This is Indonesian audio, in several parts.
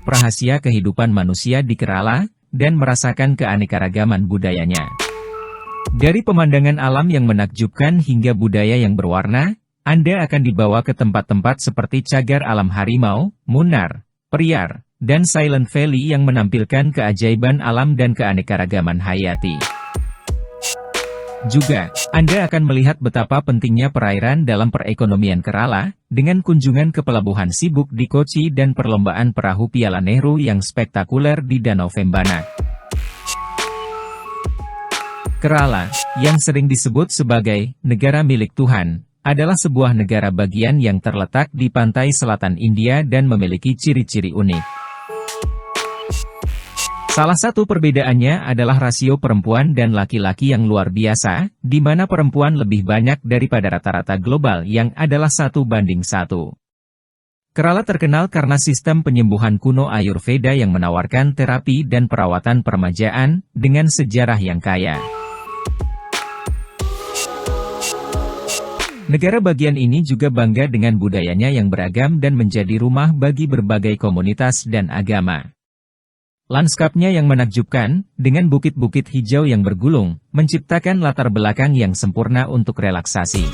rahasia kehidupan manusia di Kerala, dan merasakan keanekaragaman budayanya. Dari pemandangan alam yang menakjubkan hingga budaya yang berwarna, Anda akan dibawa ke tempat-tempat seperti Cagar Alam Harimau, Munnar, Periyar, dan Silent Valley yang menampilkan keajaiban alam dan keanekaragaman hayati. Juga, Anda akan melihat betapa pentingnya perairan dalam perekonomian Kerala, dengan kunjungan ke pelabuhan sibuk di Kochi dan perlombaan perahu Piala Nehru yang spektakuler di Danau Vembanak. Kerala, yang sering disebut sebagai negara milik Tuhan, adalah sebuah negara bagian yang terletak di pantai selatan India dan memiliki ciri-ciri unik. Salah satu perbedaannya adalah rasio perempuan dan laki-laki yang luar biasa, di mana perempuan lebih banyak daripada rata-rata global yang adalah 1:1. Kerala terkenal karena sistem penyembuhan kuno Ayurveda yang menawarkan terapi dan perawatan permajaan, dengan sejarah yang kaya. Negara bagian ini juga bangga dengan budayanya yang beragam dan menjadi rumah bagi berbagai komunitas dan agama. Lanskapnya yang menakjubkan, dengan bukit-bukit hijau yang bergulung, menciptakan latar belakang yang sempurna untuk relaksasi.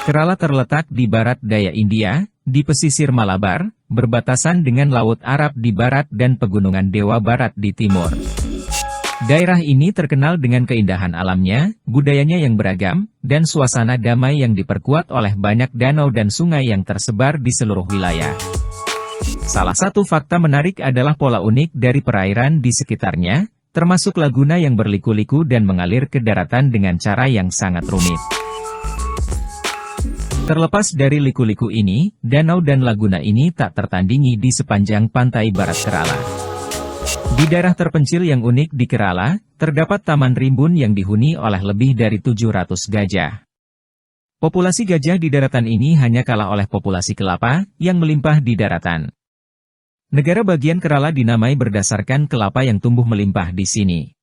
Kerala terletak di barat daya India, di pesisir Malabar, berbatasan dengan Laut Arab di barat dan Pegunungan Dewa Barat di timur. Daerah ini terkenal dengan keindahan alamnya, budayanya yang beragam, dan suasana damai yang diperkuat oleh banyak danau dan sungai yang tersebar di seluruh wilayah. Salah satu fakta menarik adalah pola unik dari perairan di sekitarnya, termasuk laguna yang berliku-liku dan mengalir ke daratan dengan cara yang sangat rumit. Terlepas dari liku-liku ini, danau dan laguna ini tak tertandingi di sepanjang pantai barat Kerala. Di daerah terpencil yang unik di Kerala, terdapat taman rimbun yang dihuni oleh lebih dari 700 gajah. Populasi gajah di daratan ini hanya kalah oleh populasi kelapa, yang melimpah di daratan. Negara bagian Kerala dinamai berdasarkan kelapa yang tumbuh melimpah di sini.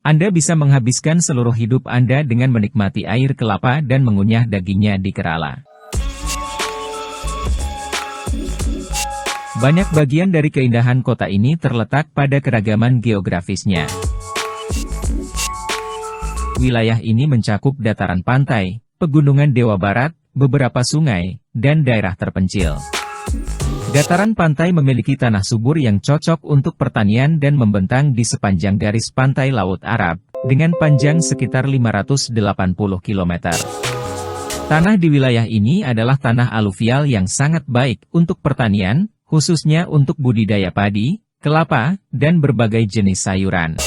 Anda bisa menghabiskan seluruh hidup Anda dengan menikmati air kelapa dan mengunyah dagingnya di Kerala. Banyak bagian dari keindahan kota ini terletak pada keragaman geografisnya. Wilayah ini mencakup dataran pantai, pegunungan Dewa Barat, beberapa sungai, dan daerah terpencil. Dataran pantai memiliki tanah subur yang cocok untuk pertanian dan membentang di sepanjang garis pantai Laut Arab, dengan panjang sekitar 580 km. Tanah di wilayah ini adalah tanah aluvial yang sangat baik untuk pertanian, khususnya untuk budidaya padi, kelapa, dan berbagai jenis sayuran.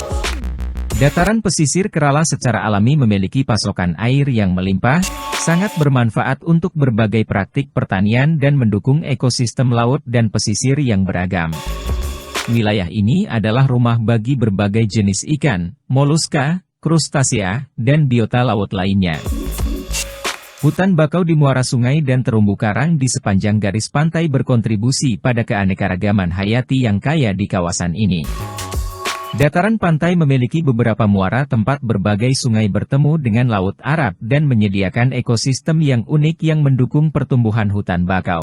Dataran pesisir Kerala secara alami memiliki pasokan air yang melimpah, sangat bermanfaat untuk berbagai praktik pertanian dan mendukung ekosistem laut dan pesisir yang beragam. Wilayah ini adalah rumah bagi berbagai jenis ikan, moluska, krustasea, dan biota laut lainnya. Hutan bakau di muara sungai dan terumbu karang di sepanjang garis pantai berkontribusi pada keanekaragaman hayati yang kaya di kawasan ini. Dataran pantai memiliki beberapa muara tempat berbagai sungai bertemu dengan Laut Arab dan menyediakan ekosistem yang unik yang mendukung pertumbuhan hutan bakau.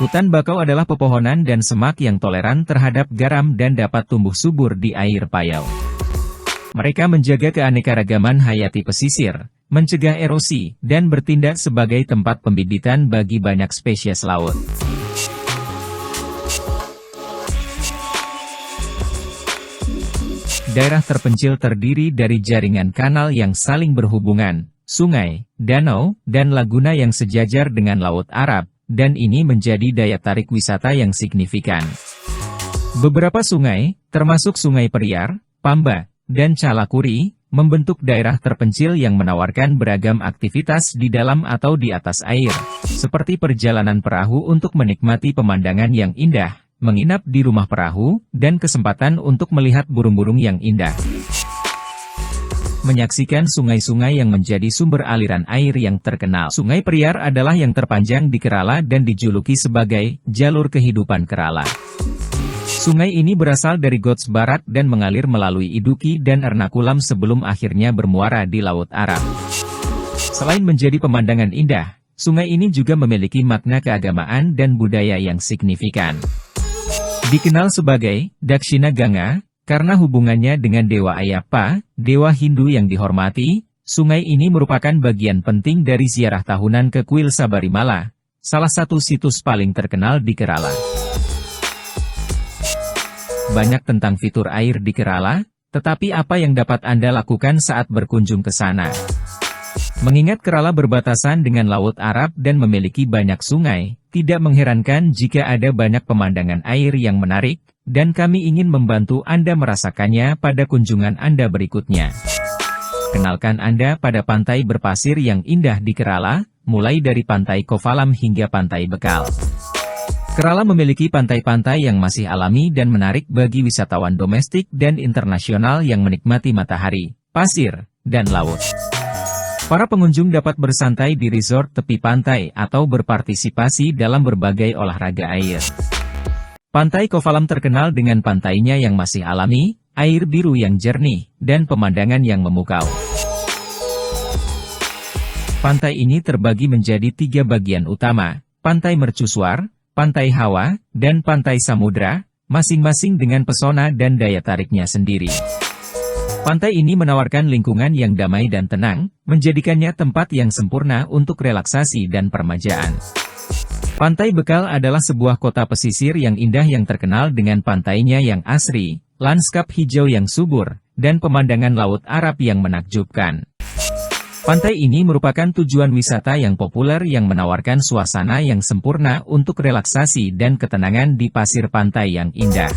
Hutan bakau adalah pepohonan dan semak yang toleran terhadap garam dan dapat tumbuh subur di air payau. Mereka menjaga keanekaragaman hayati pesisir, mencegah erosi, dan bertindak sebagai tempat pembibitan bagi banyak spesies laut. Daerah terpencil terdiri dari jaringan kanal yang saling berhubungan, sungai, danau, dan laguna yang sejajar dengan Laut Arab, dan ini menjadi daya tarik wisata yang signifikan. Beberapa sungai, termasuk Sungai Periyar, Pamba, dan Calakuri, membentuk daerah terpencil yang menawarkan beragam aktivitas di dalam atau di atas air, seperti perjalanan perahu untuk menikmati pemandangan yang indah, menginap di rumah perahu, dan kesempatan untuk melihat burung-burung yang indah. Menyaksikan sungai-sungai yang menjadi sumber aliran air yang terkenal. Sungai Periyar adalah yang terpanjang di Kerala dan dijuluki sebagai jalur kehidupan Kerala. Sungai ini berasal dari Ghats Barat dan mengalir melalui Idukki dan Ernakulam sebelum akhirnya bermuara di Laut Arab. Selain menjadi pemandangan indah, sungai ini juga memiliki makna keagamaan dan budaya yang signifikan. Dikenal sebagai Dakshina Ganga, karena hubungannya dengan Dewa Ayappa, dewa Hindu yang dihormati, sungai ini merupakan bagian penting dari ziarah tahunan ke kuil Sabarimala, salah satu situs paling terkenal di Kerala. Banyak tentang fitur air di Kerala, tetapi apa yang dapat Anda lakukan saat berkunjung ke sana? Mengingat Kerala berbatasan dengan Laut Arab dan memiliki banyak sungai, tidak mengherankan jika ada banyak pemandangan air yang menarik, dan kami ingin membantu Anda merasakannya pada kunjungan Anda berikutnya. Kenalkan Anda pada pantai berpasir yang indah di Kerala, mulai dari Pantai Kovalam hingga Pantai Bekal. Kerala memiliki pantai-pantai yang masih alami dan menarik bagi wisatawan domestik dan internasional yang menikmati matahari, pasir, dan laut. Para pengunjung dapat bersantai di resort tepi pantai atau berpartisipasi dalam berbagai olahraga air. Pantai Kovalam terkenal dengan pantainya yang masih alami, air biru yang jernih, dan pemandangan yang memukau. Pantai ini terbagi menjadi 3 bagian utama, Pantai Mercusuar, Pantai Hawa, dan Pantai Samudra, masing-masing dengan pesona dan daya tariknya sendiri. Pantai ini menawarkan lingkungan yang damai dan tenang, menjadikannya tempat yang sempurna untuk relaksasi dan permajaan. Pantai Bekal adalah sebuah kota pesisir yang indah yang terkenal dengan pantainya yang asri, lanskap hijau yang subur, dan pemandangan Laut Arab yang menakjubkan. Pantai ini merupakan tujuan wisata yang populer yang menawarkan suasana yang sempurna untuk relaksasi dan ketenangan di pasir pantai yang indah.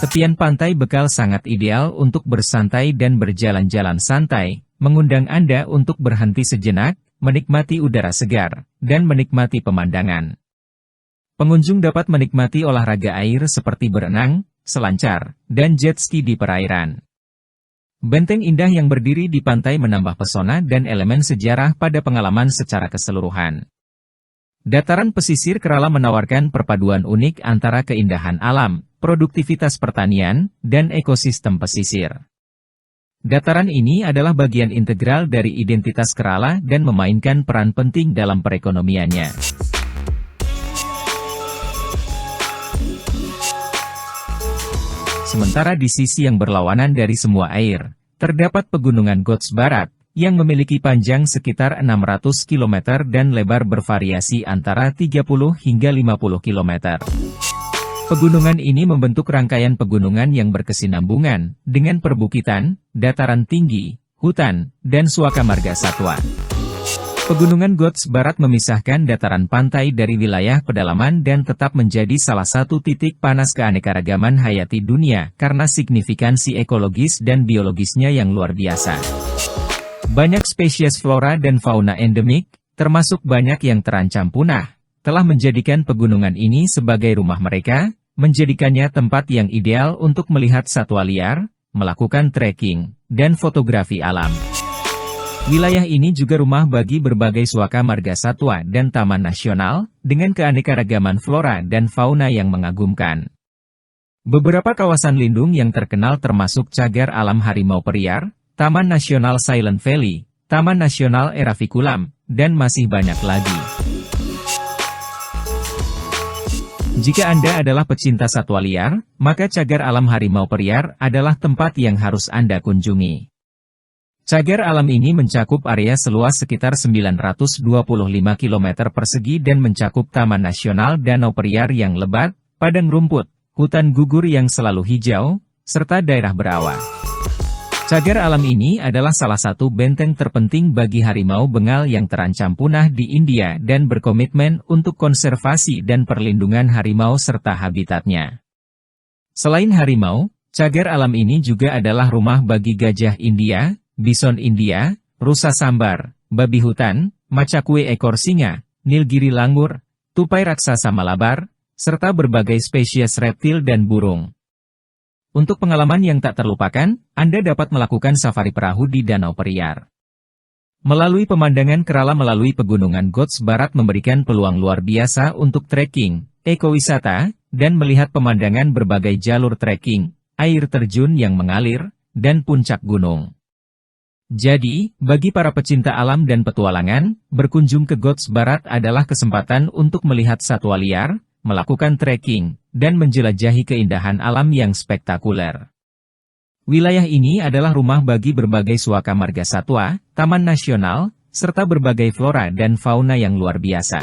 Tepian Pantai Bekal sangat ideal untuk bersantai dan berjalan-jalan santai, mengundang Anda untuk berhenti sejenak, menikmati udara segar, dan menikmati pemandangan. Pengunjung dapat menikmati olahraga air seperti berenang, selancar, dan jet ski di perairan. Benteng indah yang berdiri di pantai menambah pesona dan elemen sejarah pada pengalaman secara keseluruhan. Dataran pesisir Kerala menawarkan perpaduan unik antara keindahan alam, produktivitas pertanian, dan ekosistem pesisir. Dataran ini adalah bagian integral dari identitas Kerala dan memainkan peran penting dalam perekonomiannya. Sementara di sisi yang berlawanan dari semua air, terdapat Pegunungan Ghats Barat, yang memiliki panjang sekitar 600 km dan lebar bervariasi antara 30 hingga 50 km. Pegunungan ini membentuk rangkaian pegunungan yang berkesinambungan, dengan perbukitan, dataran tinggi, hutan, dan suaka marga satwa. Pegunungan Ghats Barat memisahkan dataran pantai dari wilayah pedalaman dan tetap menjadi salah satu titik panas keanekaragaman hayati dunia karena signifikansi ekologis dan biologisnya yang luar biasa. Banyak spesies flora dan fauna endemik, termasuk banyak yang terancam punah, telah menjadikan pegunungan ini sebagai rumah mereka, menjadikannya tempat yang ideal untuk melihat satwa liar, melakukan trekking, dan fotografi alam. Wilayah ini juga rumah bagi berbagai suaka marga satwa dan taman nasional, dengan keanekaragaman flora dan fauna yang mengagumkan. Beberapa kawasan lindung yang terkenal termasuk Cagar Alam Harimau Periar, Taman Nasional Silent Valley, Taman Nasional Eraviculam, dan masih banyak lagi. Jika Anda adalah pecinta satwa liar, maka Cagar Alam Harimau Periar adalah tempat yang harus Anda kunjungi. Cagar alam ini mencakup area seluas sekitar 925 km persegi dan mencakup Taman Nasional Danau Periar yang lebat, padang rumput, hutan gugur yang selalu hijau, serta daerah berawa. Cagar alam ini adalah salah satu benteng terpenting bagi harimau Bengal yang terancam punah di India dan berkomitmen untuk konservasi dan perlindungan harimau serta habitatnya. Selain harimau, cagar alam ini juga adalah rumah bagi gajah India, bison India, rusa sambar, babi hutan, macakwe ekor singa, nilgiri langur, tupai raksasa Malabar, serta berbagai spesies reptil dan burung. Untuk pengalaman yang tak terlupakan, Anda dapat melakukan safari perahu di Danau Periar. Melalui pemandangan Kerala melalui Pegunungan Ghats Barat memberikan peluang luar biasa untuk trekking, ekowisata, dan melihat pemandangan berbagai jalur trekking, air terjun yang mengalir, dan puncak gunung. Jadi, bagi para pecinta alam dan petualangan, berkunjung ke Ghats Barat adalah kesempatan untuk melihat satwa liar, melakukan trekking, dan menjelajahi keindahan alam yang spektakuler. Wilayah ini adalah rumah bagi berbagai suaka marga satwa, taman nasional, serta berbagai flora dan fauna yang luar biasa.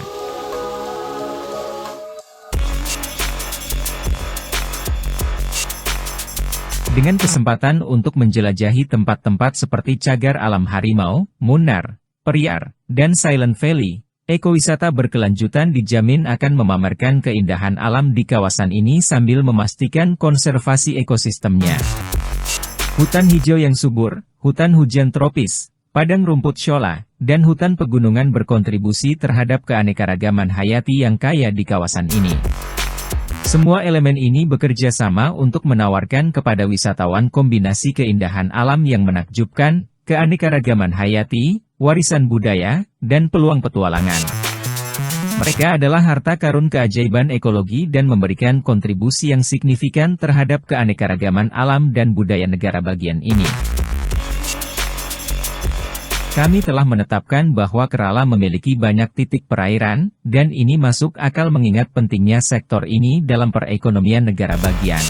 Dengan kesempatan untuk menjelajahi tempat-tempat seperti cagar alam harimau, Munnar, Periar, dan Silent Valley, ekowisata berkelanjutan dijamin akan memamerkan keindahan alam di kawasan ini sambil memastikan konservasi ekosistemnya. Hutan hijau yang subur, hutan hujan tropis, padang rumput shola, dan hutan pegunungan berkontribusi terhadap keanekaragaman hayati yang kaya di kawasan ini. Semua elemen ini bekerja sama untuk menawarkan kepada wisatawan kombinasi keindahan alam yang menakjubkan, keanekaragaman hayati, warisan budaya, dan peluang petualangan. Mereka adalah harta karun keajaiban ekologi dan memberikan kontribusi yang signifikan terhadap keanekaragaman alam dan budaya negara bagian ini. Kami telah menetapkan bahwa Kerala memiliki banyak titik perairan, dan ini masuk akal mengingat pentingnya sektor ini dalam perekonomian negara bagian.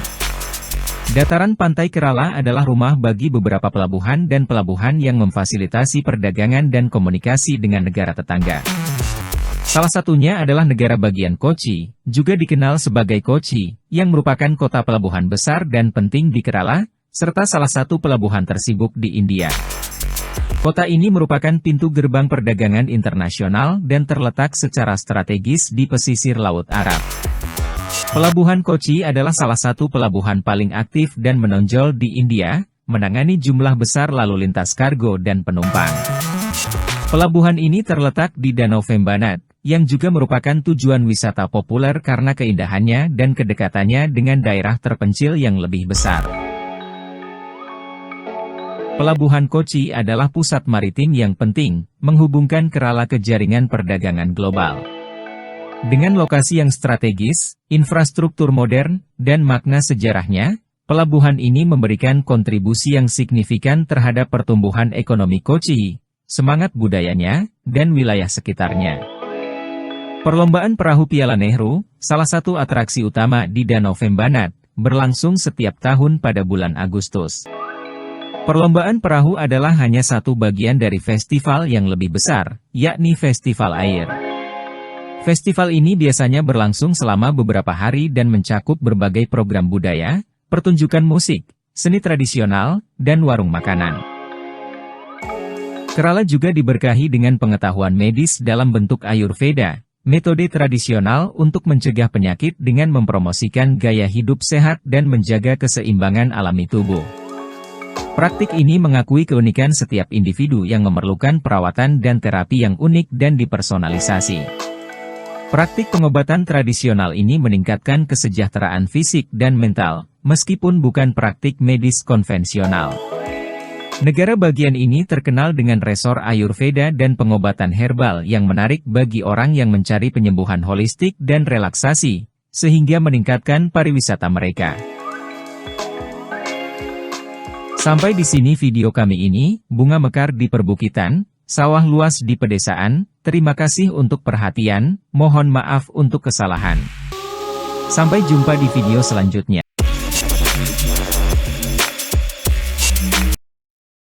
Dataran pantai Kerala adalah rumah bagi beberapa pelabuhan dan pelabuhan yang memfasilitasi perdagangan dan komunikasi dengan negara tetangga. Salah satunya adalah negara bagian Kochi, juga dikenal sebagai Kochi, yang merupakan kota pelabuhan besar dan penting di Kerala, serta salah satu pelabuhan tersibuk di India. Kota ini merupakan pintu gerbang perdagangan internasional dan terletak secara strategis di pesisir Laut Arab. Pelabuhan Kochi adalah salah satu pelabuhan paling aktif dan menonjol di India, menangani jumlah besar lalu lintas kargo dan penumpang. Pelabuhan ini terletak di Danau Vembanad, yang juga merupakan tujuan wisata populer karena keindahannya dan kedekatannya dengan daerah terpencil yang lebih besar. Pelabuhan Kochi adalah pusat maritim yang penting, menghubungkan Kerala ke jaringan perdagangan global. Dengan lokasi yang strategis, infrastruktur modern, dan makna sejarahnya, pelabuhan ini memberikan kontribusi yang signifikan terhadap pertumbuhan ekonomi Kochi, semangat budayanya, dan wilayah sekitarnya. Perlombaan perahu Piala Nehru, salah satu atraksi utama di Danau Vembanad, berlangsung setiap tahun pada bulan Agustus. Perlombaan perahu adalah hanya satu bagian dari festival yang lebih besar, yakni Festival Air. Festival ini biasanya berlangsung selama beberapa hari dan mencakup berbagai program budaya, pertunjukan musik, seni tradisional, dan warung makanan. Kerala juga diberkahi dengan pengetahuan medis dalam bentuk Ayurveda, metode tradisional untuk mencegah penyakit dengan mempromosikan gaya hidup sehat dan menjaga keseimbangan alami tubuh. Praktik ini mengakui keunikan setiap individu yang memerlukan perawatan dan terapi yang unik dan dipersonalisasi. Praktik pengobatan tradisional ini meningkatkan kesejahteraan fisik dan mental, meskipun bukan praktik medis konvensional. Negara bagian ini terkenal dengan resor Ayurveda dan pengobatan herbal yang menarik bagi orang yang mencari penyembuhan holistik dan relaksasi, sehingga meningkatkan pariwisata mereka. Sampai di sini video kami ini, bunga mekar di perbukitan, sawah luas di pedesaan. Terima kasih untuk perhatian, mohon maaf untuk kesalahan. Sampai jumpa di video selanjutnya.